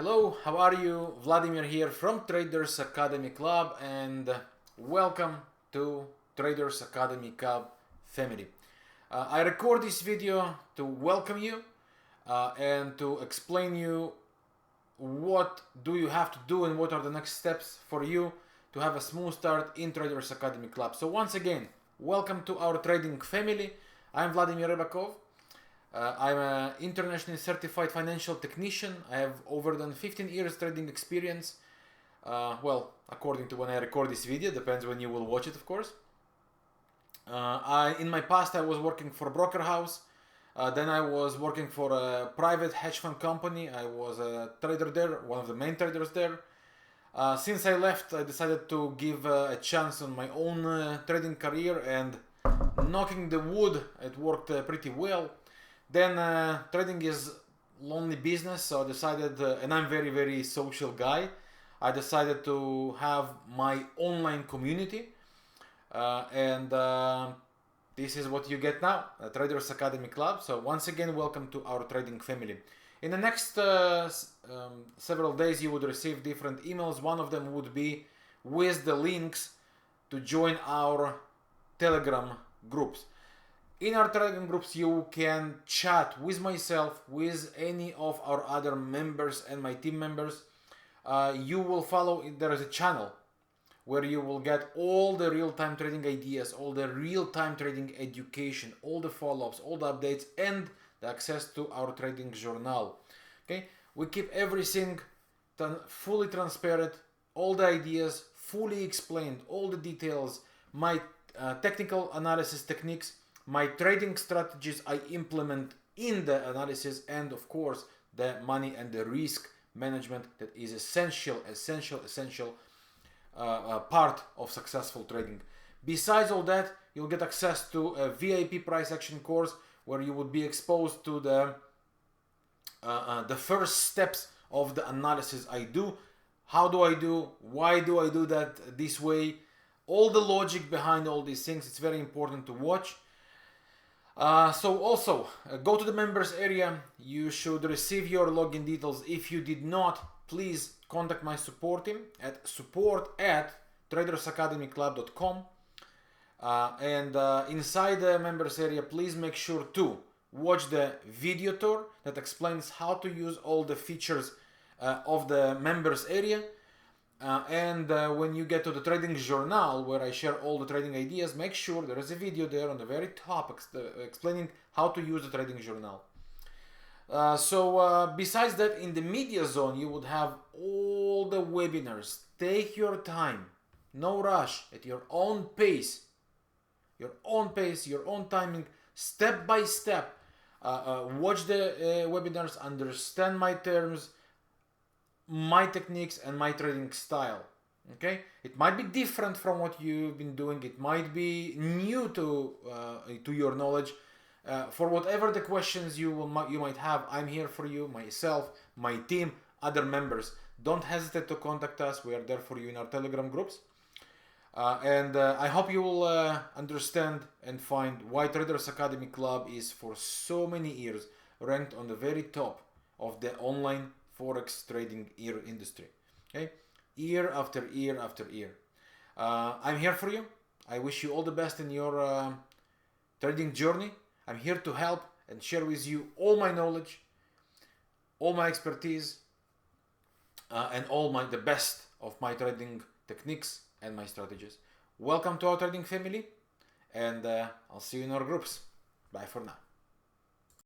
Hello, how are you? Vladimir here from Traders Academy Club, and welcome to Traders Academy Club family. I record this video to welcome you and to explain you what do you have to do and what are the next steps for you to have a smooth start in Traders Academy Club. So once again, welcome to our trading family. I'm Vladimir Rybakov. I'm an internationally certified financial technician. I have over than 15 years trading experience. Well, according to when I record this video, depends when you will watch it, of course. In my past, I was working for a broker house. Then I was working for a private hedge fund company. I was a trader there, one of the main traders there. Since I left, I decided to give a chance on my own trading career, and knocking the wood, it worked pretty well. Then trading is lonely business, so I decided, and I'm very social guy, I decided to have my online community, and this is what you get now, Traders Academy Club. So once again, welcome to our trading family. In the next several days, you would receive different emails. One of them would be with the links to join our Telegram groups. In our Telegram groups, you can chat with myself, with any of our other members and my team members. You will follow, there is a channel where you will get all the real-time trading ideas, all the real-time trading education, all the follow-ups, all the updates, and the access to our trading journal. Okay, we keep everything fully transparent, all the ideas fully explained, all the details, my technical analysis techniques, my trading strategies I implement in the analysis, and of course the money and the risk management that is essential part of successful trading. Besides all that, you'll get access to a VIP price action course where you would be exposed to the first steps of the analysis I do. How do I do? Why do I do that this way? All the logic behind all these things, it's very important to watch. So also, go to the members area. You should receive your login details. If you did not, please contact my support team at support@tradersacademyclub.com. And inside the members area, please make sure to watch the video tour that explains how to use all the features of the members area. When you get to the trading journal, where I share all the trading ideas, make sure there is a video there on the very top explaining how to use the trading journal. Besides that, in the media zone, you would have all the webinars. Take your time, no rush, at your own pace, your own timing, step by step. Watch the webinars, understand my terms, my techniques, and my trading style. Okay, it might be different from what you've been doing. It might be new to your knowledge. For whatever the questions you might have, I'm here for you, myself, my team, other members. Don't hesitate to contact us. We are there for you in our Telegram groups. I hope you will understand and find why Traders Academy Club is for so many years ranked on the very top of the online Forex trading industry. Okay, year after year after year. I'm here for you. I wish you all the best in your trading journey. I'm here to help and share with you all my knowledge, all my expertise, and the best of my trading techniques and my strategies. Welcome to our trading family, and I'll see you in our groups. Bye for now.